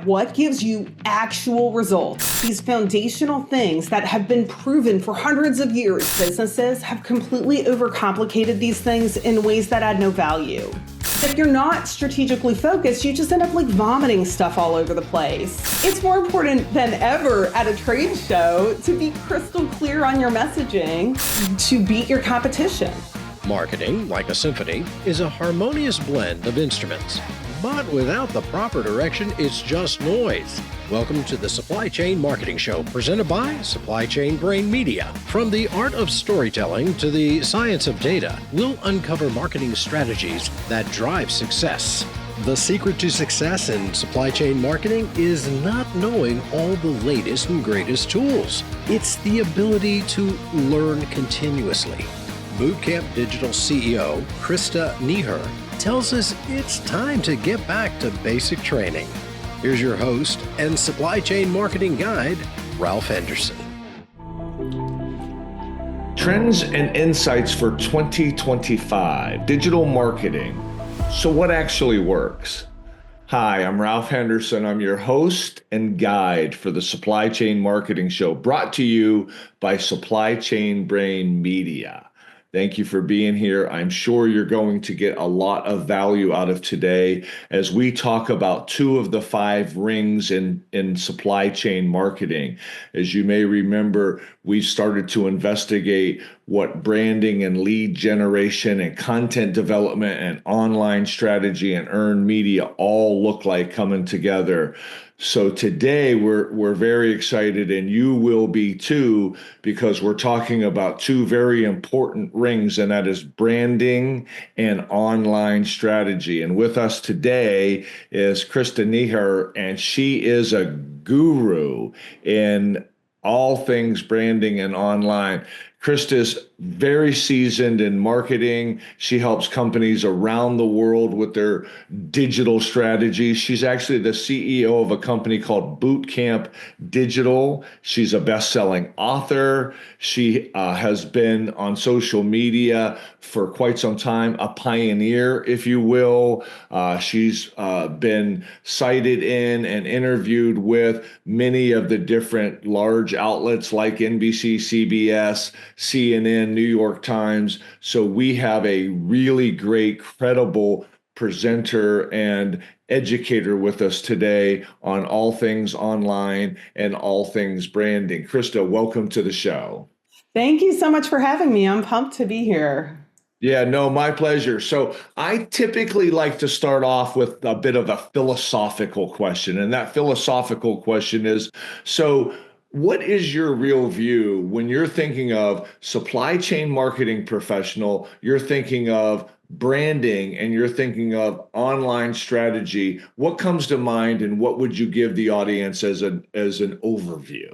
what gives you actual results, these foundational things that have been proven for hundreds of years, businesses have completely overcomplicated these things in ways that add no value. If you're not strategically focused, you just end up like vomiting stuff all over the place. It's more important than ever at a trade show to be crystal clear on your messaging to beat your competition. Marketing, like a symphony, is a harmonious blend of instruments. But without the proper direction, it's just noise. Welcome to the Supply Chain Marketing Show, presented by Supply Chain Brain Media. From the art of storytelling to the science of data, we'll uncover marketing strategies that drive success. The secret to success in supply chain marketing is not knowing all the latest and greatest tools. It's the ability to learn continuously. Bootcamp Digital CEO Krista Neher tells us it's time to get back to basic training. Here's your host and supply chain marketing guide, Ralph Henderson. Trends and insights for 2025, digital marketing. So what actually works? Hi, I'm Ralph Henderson. I'm your host and guide for the Supply Chain Marketing Show, brought to you by Supply Chain Brain Media. Thank you for being here. I'm sure you're going to get a lot of value out of today as we talk about two of the 5 rings in supply chain marketing. As you may remember, we started to investigate what branding and lead generation and content development and online strategy and earned media all look like coming together. So today we're very excited, and you will be too, because we're talking about 2 very important rings, and that is branding and online strategy. And with us today is Krista Neher, and she is a guru in all things branding and online. Krista's very seasoned in marketing. She helps companies around the world with their digital strategies. She's actually the CEO of a company called Bootcamp Digital. She's a best-selling author. She has been on social media for quite some time, a pioneer, if you will. She's been cited in and interviewed with many of the different large outlets like NBC, CBS, CNN, New York Times. So we have a really great, credible presenter and educator with us today on all things online and all things branding. Krista, welcome to the show. Thank you so much for having me. I'm pumped to be here. Yeah, no, my pleasure. So I typically like to start off with a bit of a philosophical question. And that philosophical question is, what is your real view when you're thinking of supply chain marketing professional, you're thinking of branding, and you're thinking of online strategy? What comes to mind, and what would you give the audience as an overview?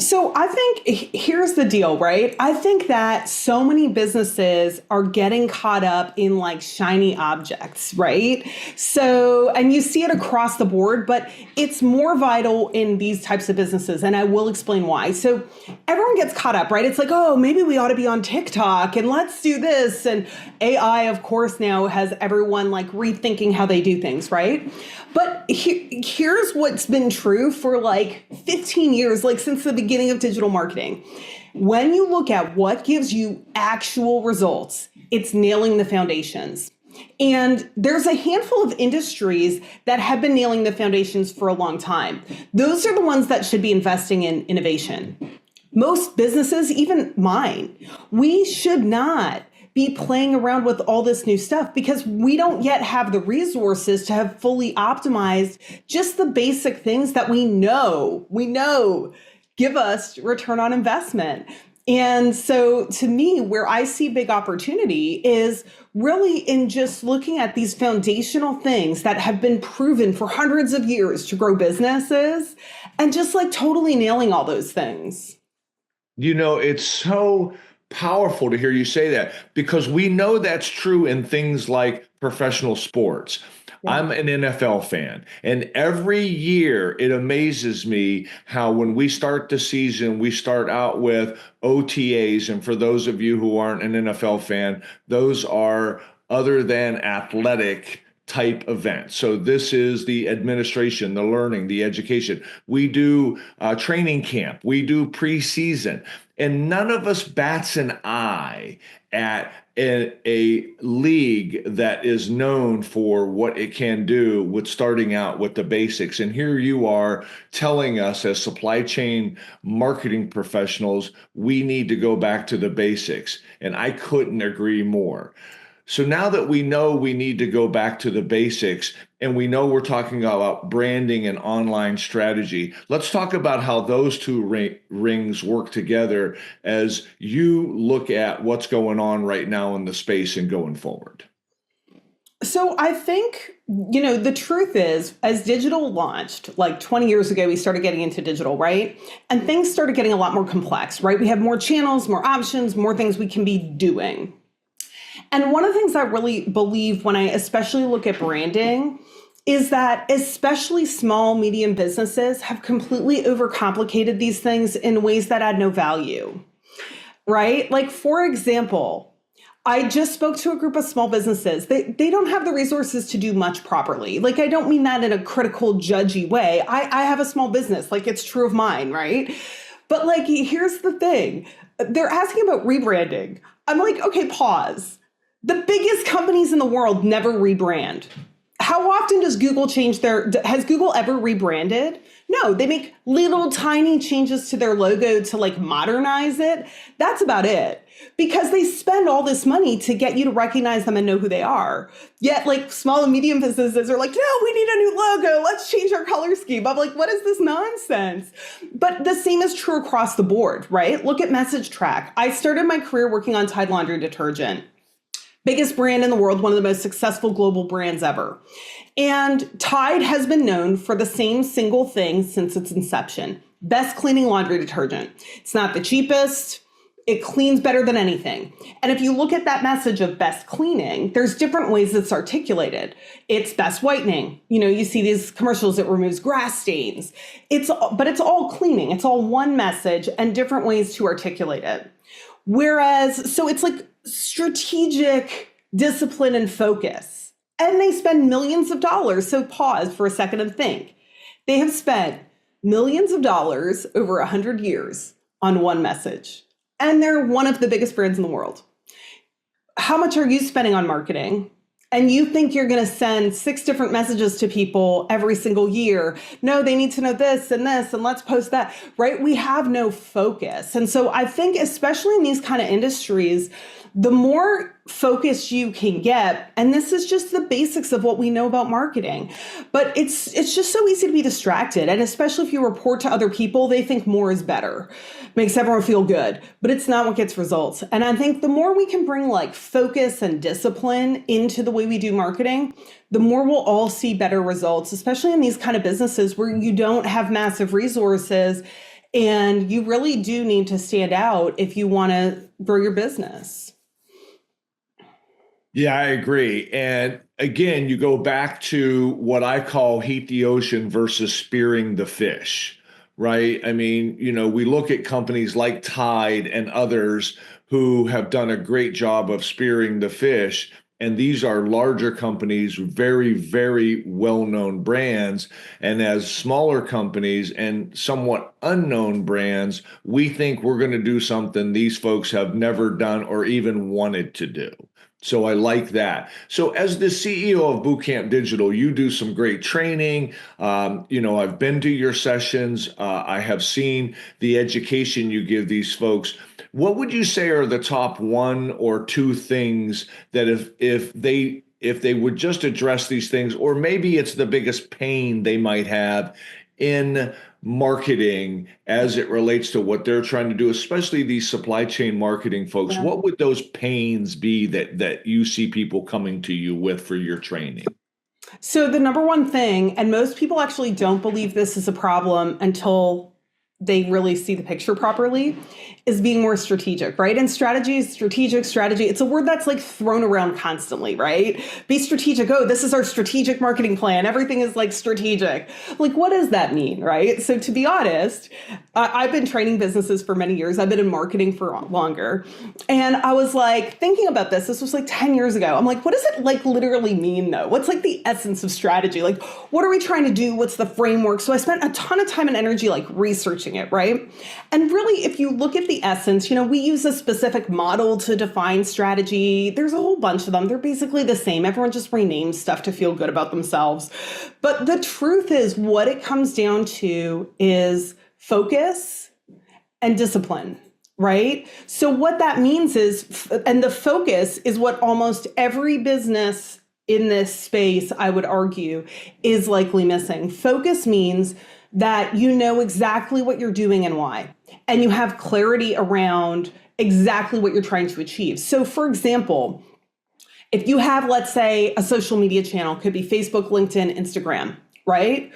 So I think here's the deal, right? I think that so many businesses are getting caught up in like shiny objects, right? So, and you see it across the board, but it's more vital in these types of businesses. And I will explain why. So everyone gets caught up, right? It's like, oh, maybe we ought to be on TikTok and let's do this. And AI, of course, now has everyone like rethinking how they do things, right? But here's what's been true for like 15 years, like since the beginning of digital marketing. When you look at what gives you actual results, it's nailing the foundations. And there's a handful of industries that have been nailing the foundations for a long time. Those are the ones that should be investing in innovation. Most businesses, even mine, we should not be playing around with all this new stuff because we don't yet have the resources to have fully optimized just the basic things that we know give us return on investment. And so to me, where I see big opportunity is really in just looking at these foundational things that have been proven for hundreds of years to grow businesses and just like totally nailing all those things. You know, it's so powerful to hear you say that because we know that's true in things like professional sports. Yeah. I'm an NFL fan, and every year it amazes me how when we start the season, we start out with OTAs. And for those of you who aren't an NFL fan, those are other than athletic type event. So this is the administration, the learning, the education. We do training camp. We do preseason. And none of us bats an eye at a league that is known for what it can do with starting out with the basics. And here you are telling us as supply chain marketing professionals, we need to go back to the basics. And I couldn't agree more. So now that we know we need to go back to the basics and we know we're talking about branding and online strategy, let's talk about how those two rings work together as you look at what's going on right now in the space and going forward. So I think, the truth is, as digital launched, like 20 years ago, we started getting into digital, right? And things started getting a lot more complex, right? We have more channels, more options, more things we can be doing. And one of the things I really believe when I especially look at branding is that especially small, medium businesses have completely overcomplicated these things in ways that add no value, right? Like, for example, I just spoke to a group of small businesses. They don't have the resources to do much properly. Like, I don't mean that in a critical, judgy way. I have a small business, like it's true of mine, right? But like, here's the thing. They're asking about rebranding. I'm like, okay, pause. The biggest companies in the world never rebrand. How often does Google has Google ever rebranded? No, they make little tiny changes to their logo to like modernize it. That's about it. Because they spend all this money to get you to recognize them and know who they are. Yet like small and medium businesses are like, no, we need a new logo. Let's change our color scheme. I'm like, what is this nonsense? But the same is true across the board, right? Look at Message Track. I started my career working on Tide laundry detergent. Biggest brand in the world, one of the most successful global brands ever. And Tide has been known for the same single thing since its inception. Best cleaning laundry detergent. It's not the cheapest. It cleans better than anything. And if you look at that message of best cleaning, there's different ways it's articulated. It's best whitening. You see these commercials, it removes grass stains. But it's all cleaning. It's all one message and different ways to articulate it. So it's like strategic discipline and focus. And they spend millions of dollars. So pause for a second and think. They have spent millions of dollars over 100 years on one message. And they're one of the biggest brands in the world. How much are you spending on marketing? And you think you're going to send 6 different messages to people every single year. No, they need to know this, and let's post that, right? We have no focus. And so I think especially in these kind of industries, the more focus you can get, and this is just the basics of what we know about marketing, but it's just so easy to be distracted. And especially if you report to other people, they think more is better, makes everyone feel good, but it's not what gets results. And I think the more we can bring like focus and discipline into the way we do marketing, the more we'll all see better results, especially in these kind of businesses where you don't have massive resources and you really do need to stand out if you want to grow your business. Yeah, I agree. And again, you go back to what I call heat the ocean versus spearing the fish, right? I mean, we look at companies like Tide and others who have done a great job of spearing the fish. And these are larger companies, very, very well-known brands. And as smaller companies and somewhat unknown brands, we think we're going to do something these folks have never done or even wanted to do. So I like that. So as the CEO of Bootcamp Digital, you do some great training. I've been to your sessions. I have seen the education you give these folks. What would you say are the top 1 or 2 things that if they would just address these things, or maybe it's the biggest pain they might have in marketing as it relates to what they're trying to do, especially these supply chain marketing folks? Yeah. What would those pains be that you see people coming to you with for your training? So the number one thing, and most people actually don't believe this is a problem until they really see the picture properly is being more strategic, right? And strategy, it's a word that's like thrown around constantly, right? Be strategic. Oh, this is our strategic marketing plan. Everything is like strategic. Like, what does that mean, right? So to be honest, I've been training businesses for many years. I've been in marketing for longer. And I was like thinking about this. This was like 10 years ago. I'm like, what does it like literally mean though? What's like the essence of strategy? Like, what are we trying to do? What's the framework? So I spent a ton of time and energy like researching it, right? And really, if you look at the essence, we use a specific model to define strategy. There's a whole bunch of them. They're basically the same. Everyone just renames stuff to feel good about themselves. But the truth is, what it comes down to is focus and discipline, right? So what that means is, and the focus is what almost every business in this space, I would argue, is likely missing. Focus means that you know exactly what you're doing and why, and you have clarity around exactly what you're trying to achieve. So for example, if you have, let's say, a social media channel, could be Facebook, LinkedIn, Instagram, right?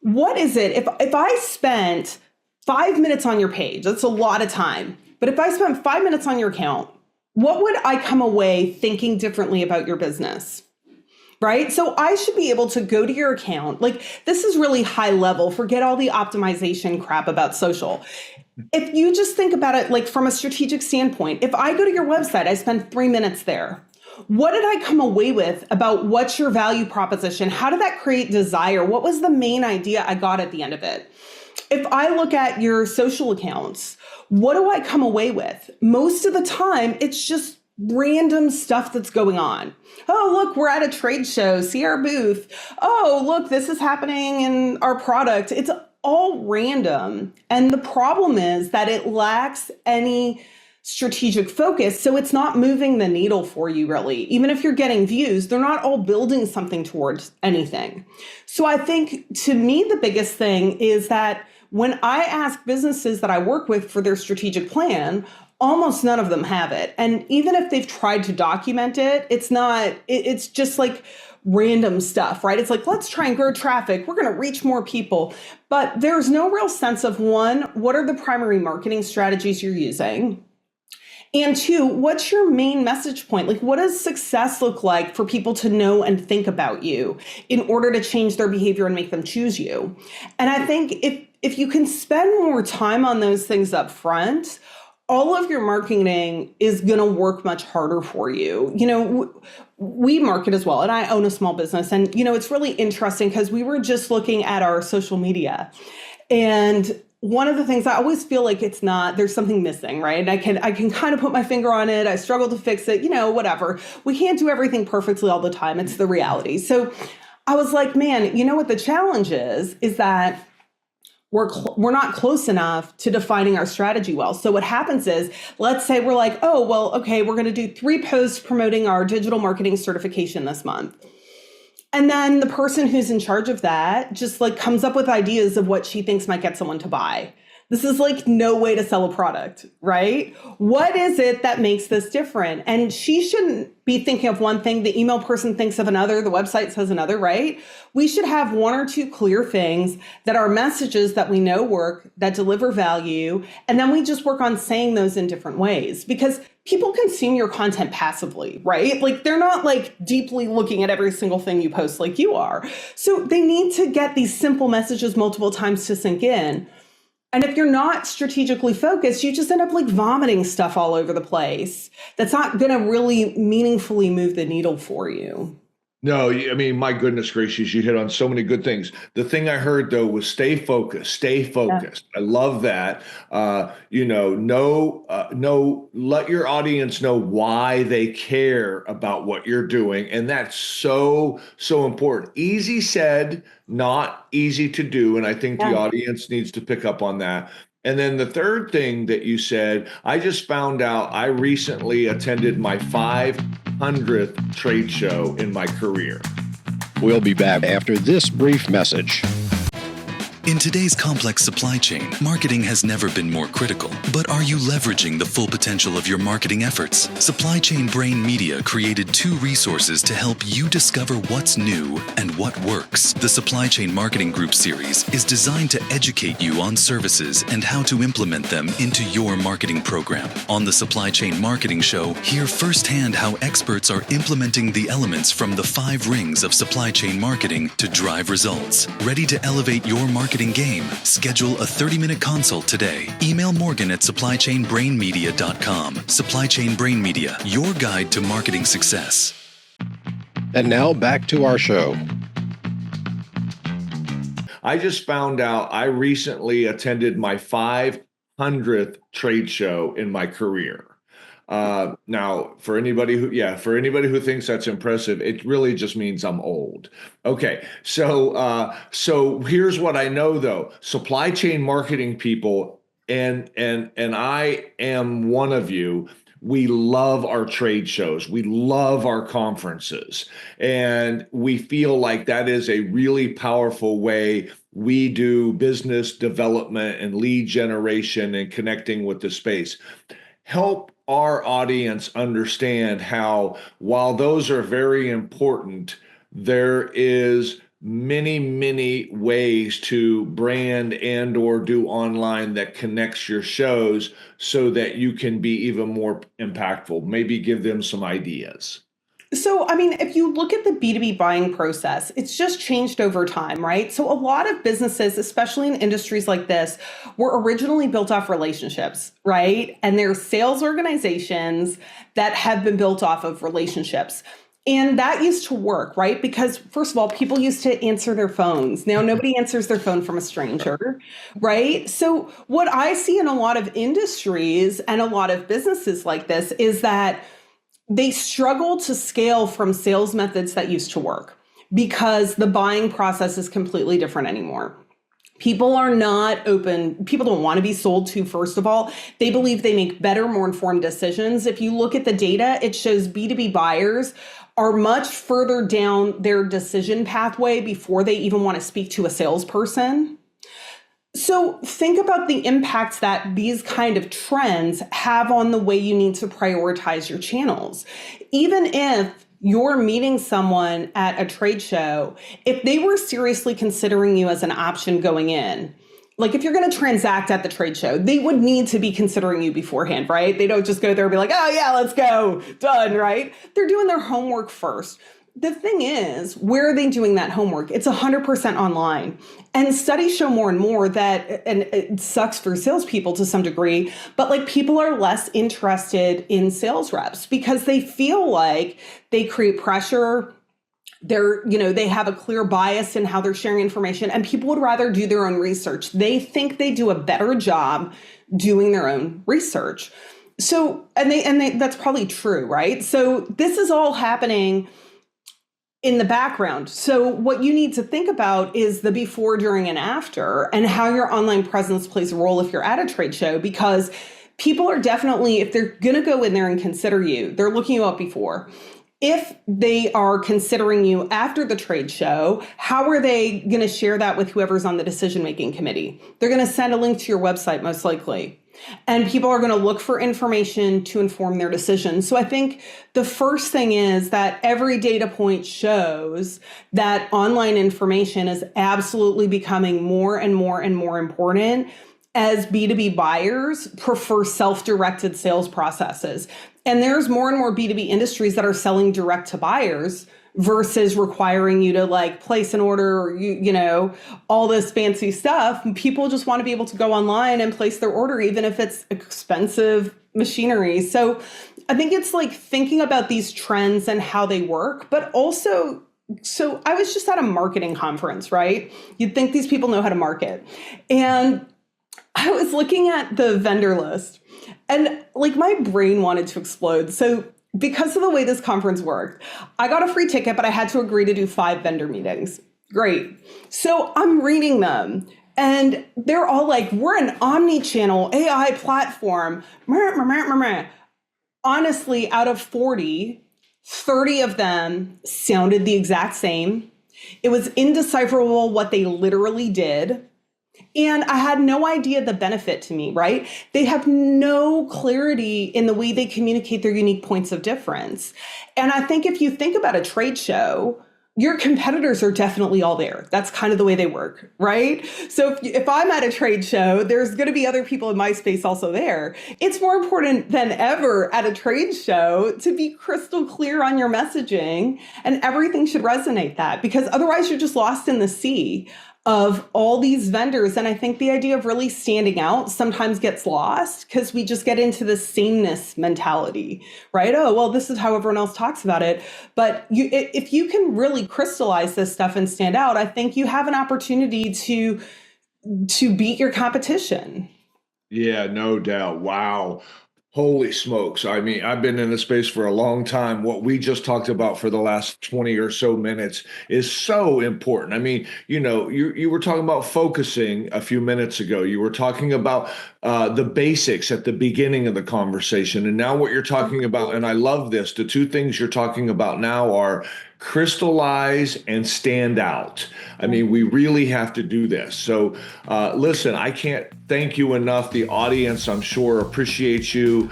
What is it? If I spent 5 minutes on your page, that's a lot of time, but if I spent 5 minutes on your account, what would I come away thinking differently about your business? Right? So I should be able to go to your account. Like, this is really high level. Forget all the optimization crap about social. If you just think about it, like from a strategic standpoint, if I go to your website, I spend 3 minutes there. What did I come away with about what's your value proposition? How did that create desire? What was the main idea I got at the end of it? If I look at your social accounts, what do I come away with? Most of the time, it's just random stuff that's going on. Oh, look, we're at a trade show. See our booth. Oh, look, this is happening in our product. It's all random. And the problem is that it lacks any strategic focus. So it's not moving the needle for you, really. Even if you're getting views, they're not all building something towards anything. So I think, to me, the biggest thing is that when I ask businesses that I work with for their strategic plan, almost none of them have it. And even if they've tried to document it, it's just like random stuff, right? It's like, let's try and grow traffic. We're going to reach more people. But there's no real sense of, one, what are the primary marketing strategies you're using? And two, what's your main message point? Like, what does success look like for people to know and think about you in order to change their behavior and make them choose you? And I think if you can spend more time on those things up front, all of your marketing is going to work much harder for you. We market as well, and I own a small business. And, it's really interesting because we were just looking at our social media. And one of the things I always feel like there's something missing, right? And I can kind of put my finger on it. I struggle to fix it, whatever. We can't do everything perfectly all the time. It's the reality. So I was like, man, what the challenge is that we're not close enough to defining our strategy well. So what happens is, let's say we're like, oh, well, okay, we're going to do 3 posts promoting our digital marketing certification this month. And then the person who's in charge of that just like comes up with ideas of what she thinks might get someone to buy. This is like no way to sell a product, right? What is it that makes this different? And she shouldn't be thinking of one thing. The email person thinks of another. The website says another, right? We should have 1 or 2 clear things that are messages that we know work, that deliver value. And then we just work on saying those in different ways, because people consume your content passively, right? Like, they're not like deeply looking at every single thing you post like you are. So they need to get these simple messages multiple times to sink in. And if you're not strategically focused, you just end up like vomiting stuff all over the place. That's not going to really meaningfully move the needle for you. No, I mean, my goodness gracious, you hit on so many good things. The thing I heard, though, was stay focused, stay focused. Yeah. I love that. Let your audience know why they care about what you're doing. And that's so, so important. Easy said, not easy to do. And I think the audience needs to pick up on that. And then the third thing that you said, I just found out I recently attended my 500th trade show in my career. We'll be back after this brief message. In today's complex supply chain, marketing has never been more critical. But are you leveraging the full potential of your marketing efforts? Supply Chain Brain Media created 2 resources to help you discover what's new and what works. The Supply Chain Marketing Group series is designed to educate you on services and how to implement them into your marketing program. On the Supply Chain Marketing Show, hear firsthand how experts are implementing the elements from the 5 rings of supply chain marketing to drive results. Ready to elevate your marketing game? Schedule a 30-minute consult today. Email Morgan at supplychainbrainmedia.com. Supply Chain Brain Media, your guide to marketing success. And now back to our show. I just found out I recently attended my 500th trade show in my career. Now, for anybody who thinks that's impressive, it really just means I'm old. Okay, so here's what I know though: supply chain marketing people, and I am one of you. We love our trade shows. We love our conferences, and we feel like that is a really powerful way we do business development and lead generation and connecting with the space. Help our audience understand how, while those are very important, there is many ways to brand and or do online that connects your shows so that you can be even more impactful. Maybe give them some ideas. So, I mean, if you look at the B2B buying process, it's just changed over time, right? So a lot of businesses, especially in industries like this, were originally built off relationships, right? And there are sales organizations that have been built off of relationships. And that used to work, right? Because first of all, people used to answer their phones. Now nobody answers their phone from a stranger, right? So what I see in a lot of industries and a lot of businesses like this is that they struggle to scale from sales methods that used to work because the buying process is completely different anymore. People are not open. People don't want to be sold to, first of all. They believe they make better, more informed decisions. If you look at the data, it shows B2B buyers are much further down their decision pathway before they even want to speak to a salesperson. So think about the impacts that these kind of trends have on the way you need to prioritize your channels. Even if you're meeting someone at a trade show, if they were seriously considering you as an option going in, like if you're going to transact at the trade show, they would need to be considering you beforehand, right? They don't just go there and be like, oh yeah, let's go, done, right? They're doing their homework first. The thing is, where are they doing that homework? It's 100% online. And studies show more and more that, and it sucks for salespeople to some degree, but like people are less interested in sales reps because they feel like they create pressure. They have a clear bias in how they're sharing information, and people would rather do their own research. They think they do a better job doing their own research. So, and that's probably true, right? So this is all happening in the background. So what you need to think about is the before, during, and after, and how your online presence plays a role if you're at a trade show, because people are definitely, if they're going to go in there and consider you, they're looking you up before. If they are considering you after the trade show, how are they going to share that with whoever's on the decision-making committee? They're going to send a link to your website, most likely. And people are going to look for information to inform their decisions. So I think the first thing is that every data point shows that online information is absolutely becoming more and more and more important as B2B buyers prefer self-directed sales processes. And there's more and more B2B industries that are selling direct to buyers versus requiring you to like place an order or all this fancy stuff. People just want to be able to go online and place their order, even if it's expensive machinery. So I think it's like thinking about these trends and how they work, but also, so I was just at a marketing conference, right? You'd think these people know how to market. And I was looking at the vendor list and like my brain wanted to explode. So because of the way this conference worked, I got a free ticket, but I had to agree to do 5 vendor meetings. Great. So I'm reading them and they're all like, we're an omni-channel AI platform. Honestly, out of 40, 30 of them sounded the exact same. It was indecipherable what they literally did. And I had no idea the benefit to me, right? They have no clarity in the way they communicate their unique points of difference. And I think if you think about a trade show, your competitors are definitely all there. That's kind of the way they work, right? So if I'm at a trade show, there's going to be other people in my space also there. It's more important than ever at a trade show to be crystal clear on your messaging, and everything should resonate that, because otherwise you're just lost in the sea of all these vendors. And I think the idea of really standing out sometimes gets lost because we just get into the sameness mentality, right? Oh, well, this is how everyone else talks about it. But if you can really crystallize this stuff and stand out, I think you have an opportunity to beat your competition. Yeah, no doubt. Wow. Holy smokes. I mean, I've been in this space for a long time. What we just talked about for the last 20 or so minutes is so important. I mean, you were talking about focusing a few minutes ago. You were talking about the basics at the beginning of the conversation. And now what you're talking about, and I love this, the two things you're talking about now are crystallize and stand out. I mean, we really have to do this. So listen, I can't thank you enough. The audience, I'm sure, appreciates you.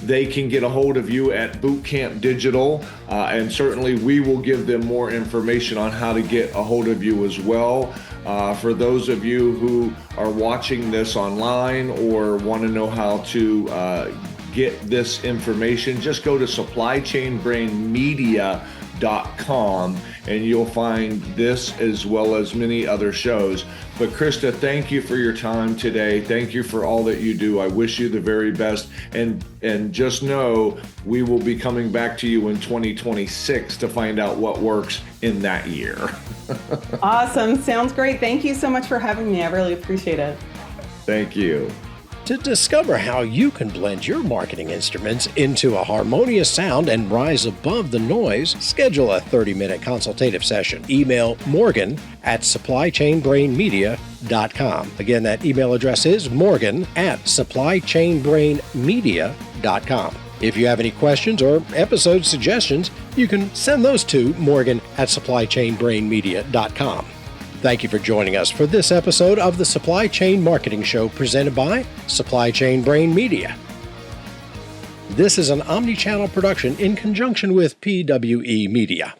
They can get a hold of you at Bootcamp Digital, and certainly we will give them more information on how to get a hold of you as well. For those of you who are watching this online or want to know how to get this information, just go to supplychainbrainmedia.com and you'll find this as well as many other shows. But Krista, thank you for your time today. Thank you for all that you do. I wish you the very best. And just know we will be coming back to you in 2026 to find out what works in that year. Awesome. Sounds great. Thank you so much for having me. I really appreciate it. Thank you. To discover how you can blend your marketing instruments into a harmonious sound and rise above the noise, schedule a 30-minute consultative session. Email morgan@supplychainbrainmedia.com. Again, that email address is morgan@supplychainbrainmedia.com. If you have any questions or episode suggestions, you can send those to morgan@supplychainbrainmedia.com. Thank you for joining us for this episode of the Supply Chain Marketing Show presented by Supply Chain Brain Media. This is an omni-channel production in conjunction with PWE Media.